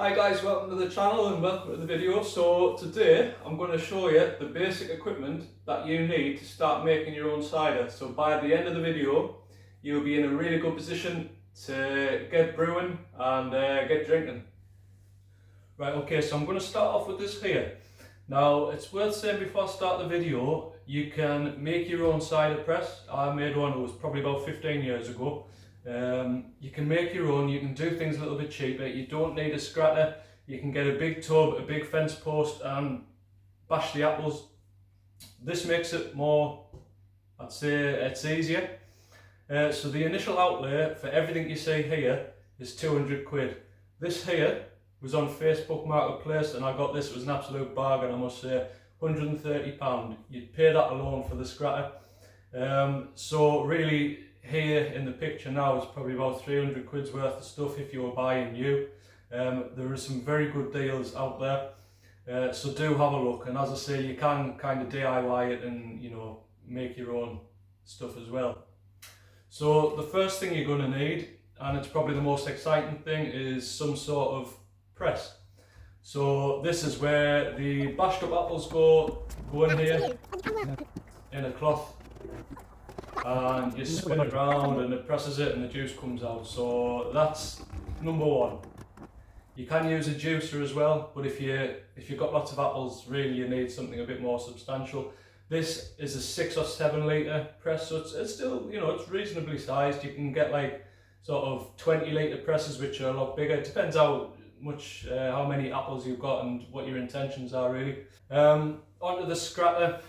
Hi guys, welcome to the channel and welcome to the video. So today I'm going to show you the basic equipment that you need to start making your own cider. So by the end of the video you'll be in a really good position to get brewing and get drinking. Right, okay, so I'm going to start off with this here. Now it's worth saying before I start the video, you can make your own cider press. I made one, it was probably about 15 years ago. You can make your own, you can do things a little bit cheaper, you don't need a scratter, you can get a big tub, a big fence post and bash the apples. This makes it more, I'd say it's easier. So the initial outlay for everything you see here is 200 quid. This here was on Facebook Marketplace and I got this, it was an absolute bargain I must say, £130. You'd pay that alone for the scratter. So really here in the picture now is probably about 300 quid's worth of stuff if you were buying new. There are some very good deals out there, so do have a look, and as I say, you can kind of DIY it and, you know, make your own stuff as well. So the first thing you're going to need, and it's probably the most exciting thing, is some sort of press. So this is where the bashed up apples go in here in a cloth, and you spin it around and it presses it and the juice comes out. So that's number one. You can use a juicer as well, but if you've got lots of apples, really you need something a bit more substantial. This is a 6 or 7 litre press, so it's still, you know, it's reasonably sized. You can get like sort of 20 litre presses which are a lot bigger. It depends how many apples you've got and what your intentions are really. Onto the scratter.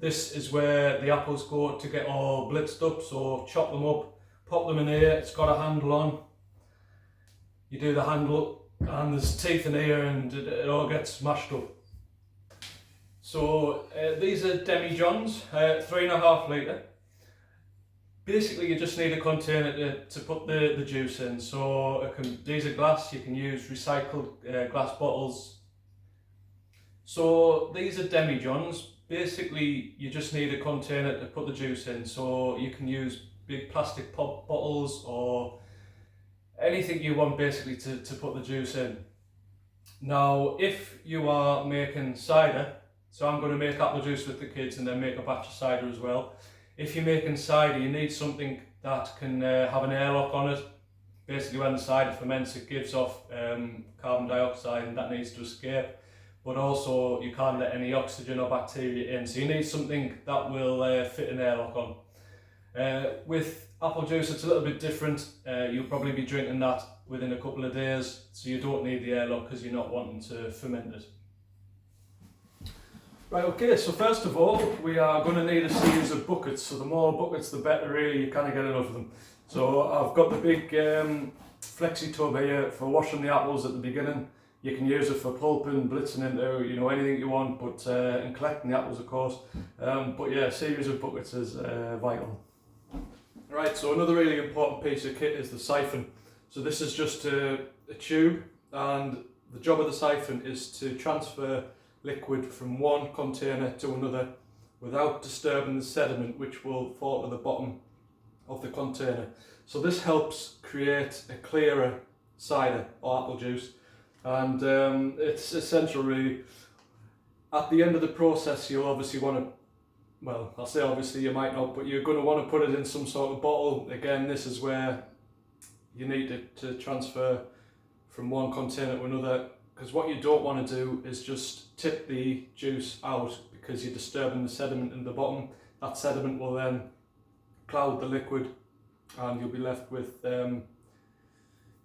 This is where the apples go to get all blitzed up, so chop them up, pop them in here. It's got a handle on. You do the handle and there's teeth in here and it all gets smashed up. So these are Demi Johns, 3.5 litre. Basically you just need a container to put the juice in. So these are glass, you can use recycled glass bottles. So these are Demi Johns. Basically, you just need a container to put the juice in, so you can use big plastic pop bottles or anything you want basically to put the juice in. Now, if you are making cider, so I'm going to make apple juice with the kids and then make a batch of cider as well. If you're making cider, you need something that can have an airlock on it. Basically, when the cider ferments, it gives off carbon dioxide and that needs to escape. But also you can't let any oxygen or bacteria in, so you need something that will fit an airlock on. With apple juice it's a little bit different. You'll probably be drinking that within a couple of days, so you don't need the airlock because you're not wanting to ferment it. Right, okay, so first of all we are going to need a series of buckets, so the more buckets the better really, you can't get enough of them. So I've got the big flexi tub here for washing the apples at the beginning. You can use it for pulping, blitzing into, you know, anything you want, but and collecting the apples of course. But yeah, a series of buckets is vital. Right, so another really important piece of kit is the siphon. So this is just a tube, and the job of the siphon is to transfer liquid from one container to another without disturbing the sediment which will fall to the bottom of the container. So this helps create a clearer cider or apple juice. And it's essential really. At the end of the process you'll obviously want to, well, I'll say obviously, you might not, but you're going to want to put it in some sort of bottle. Again, this is where you need to transfer from one container to another, because what you don't want to do is just tip the juice out because you're disturbing the sediment in the bottom. That sediment will then cloud the liquid and you'll be left with you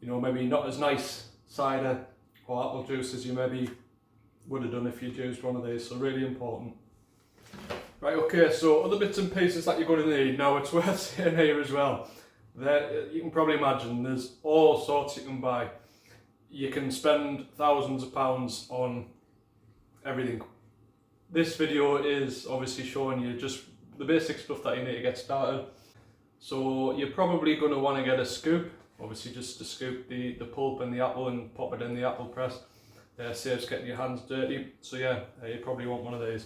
know, maybe not as nice cider or apple juice as you maybe would have done if you'd used one of these, so really important. Right, okay, so other bits and pieces that you're going to need. Now it's worth saying here as well, that you can probably imagine there's all sorts you can buy. You can spend thousands of pounds on everything. This video is obviously showing you just the basic stuff that you need to get started. So you're probably going to want to get a scoop. Obviously just to scoop the pulp and the apple and pop it in the apple press. Saves getting your hands dirty. So yeah, you probably want one of these.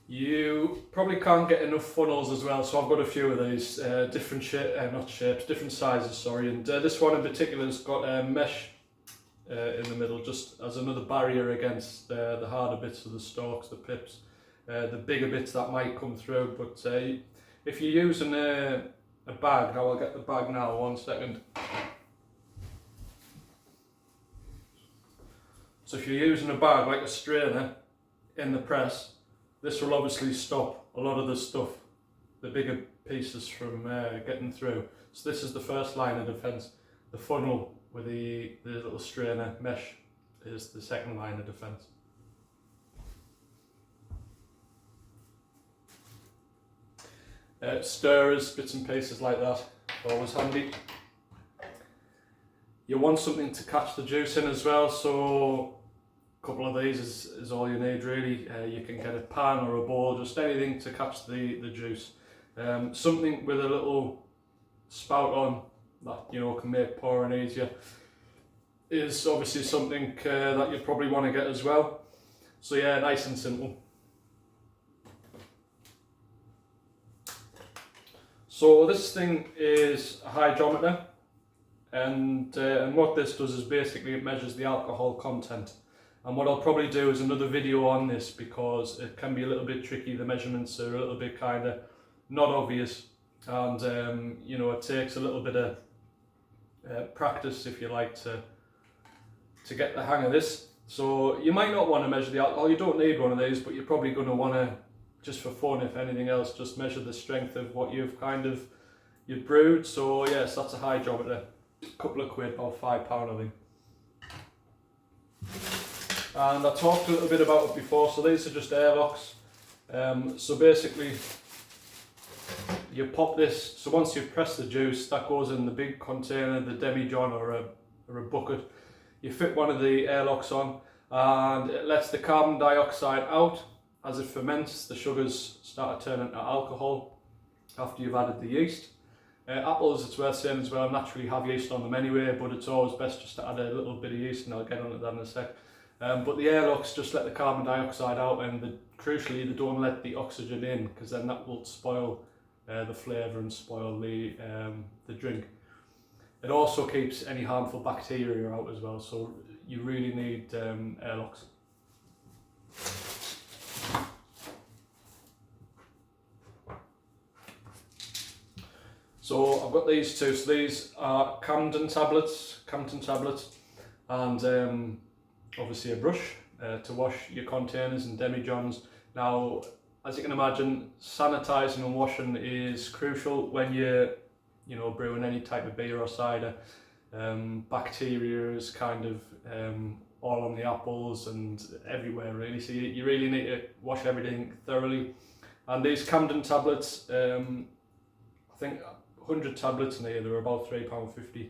You probably can't get enough funnels as well, so I've got a few of these, different different sizes, sorry, and this one in particular has got a mesh in the middle, just as another barrier against the harder bits of the stalks, the pips, the bigger bits that might come through. But if you're using a bag, now I'll get the bag now, 1 second. So if you're using a bag like a strainer in the press, this will obviously stop a lot of the stuff, the bigger pieces, from getting through. So this is the first line of defence. The funnel with the little strainer mesh is the second line of defence. Stirrers, bits and pieces like that, always handy. You want something to catch the juice in as well, so a couple of these is all you need really. You can get a pan or a bowl, just anything to catch the juice. Something with a little spout on that, you know, can make pouring easier is obviously something that you probably want to get as well. So yeah, nice and simple. So this thing is a hydrometer, and what this does is basically it measures the alcohol content. And what I'll probably do is another video on this, because it can be a little bit tricky. The measurements are a little bit kind of not obvious, and you know, it takes a little bit of practice, if you like, to get the hang of this. So you might not want to measure the alcohol. You don't need one of these, but you're probably going to want to, just for fun, if anything else, just measure the strength of what you've brewed. So yes, that's a hydrometer. A couple of quid, about £5 I think. And I talked a little bit about it before, so these are just airlocks. So basically you pop this, so once you've pressed the juice, that goes in the big container, the Demi John or a bucket. You fit one of the airlocks on, and it lets the carbon dioxide out. As it ferments, the sugars start to turn into alcohol after you've added the yeast. Apples, it's worth saying as well, naturally have yeast on them anyway, but it's always best just to add a little bit of yeast, and I'll get onto that in a sec. But the airlocks just let the carbon dioxide out, and crucially they don't let the oxygen in, because then that will spoil the flavour and spoil the drink. It also keeps any harmful bacteria out as well, so you really need airlocks. So I've got these two. So these are Campden Tablets, and obviously a brush to wash your containers, and Demi Johns. Now, as you can imagine, sanitising and washing is crucial when you're, you know, brewing any type of beer or cider. Bacteria is kind of all on the apples and everywhere really, so you really need to wash everything thoroughly. And these Campden Tablets, I think 100 tablets in here, they're about £3.50.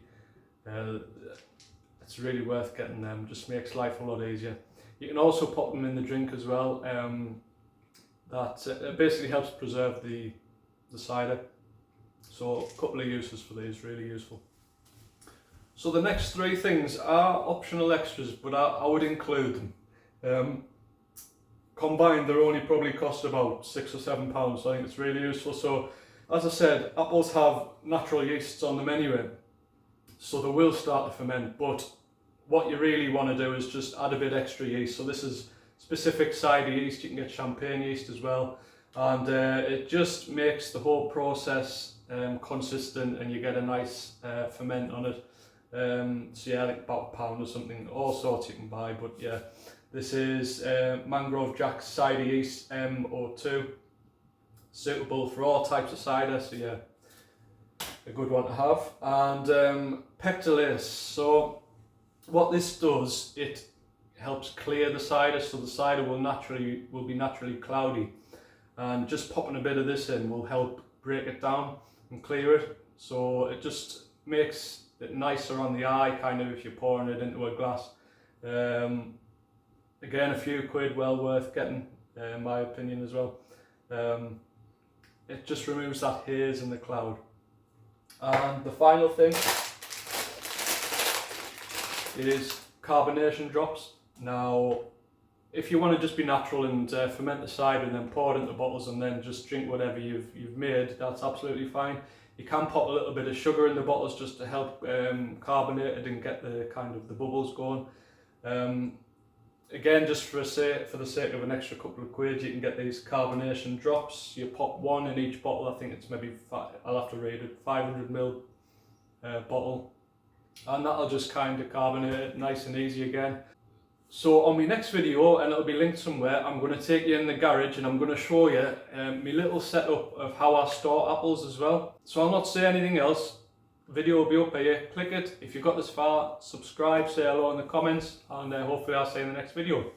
It's really worth getting them, just makes life a lot easier. You can also pop them in the drink as well. That basically helps preserve the cider. So a couple of uses for these, really useful. So the next three things are optional extras, but I would include them. Combined, they're only probably cost about £6 or £7, so I think it's really useful. So as I said, apples have natural yeasts on them anyway, so they will start to ferment, but what you really want to do is just add a bit extra yeast. So this is specific cider yeast. You can get champagne yeast as well, and it just makes the whole process consistent, and you get a nice ferment on it. So yeah, like about £1 or something, all sorts you can buy, but yeah, this is Mangrove Jack Cider Yeast M02, suitable for all types of cider, so yeah, a good one to have. And Pectolase, so what this does, it helps clear the cider, so the cider will be naturally cloudy, and just popping a bit of this in will help break it down and clear it. So it just makes it nicer on the eye, kind of, if you're pouring it into a glass. Again, a few quid, well worth getting, in my opinion as well. It just removes that haze in the cloud. And the final thing is carbonation drops. Now, if you want to just be natural and ferment the cider and then pour it into bottles and then just drink whatever you've made, that's absolutely fine. You can pop a little bit of sugar in the bottles just to help carbonate it and get the kind of the bubbles going. Again, just for the sake of an extra couple of quid, you can get these carbonation drops. You pop one in each bottle. I think it's maybe I'll have to read it, 500ml bottle, and that'll just kind of carbonate it nice and easy again. So on my next video, and it'll be linked somewhere, I'm going to take you in the garage and I'm going to show you my little setup of how I store apples as well. So I'll not say anything else. Video will be up here. Click it if you've got this far, subscribe, say hello in the comments, and hopefully I'll see you in the next video.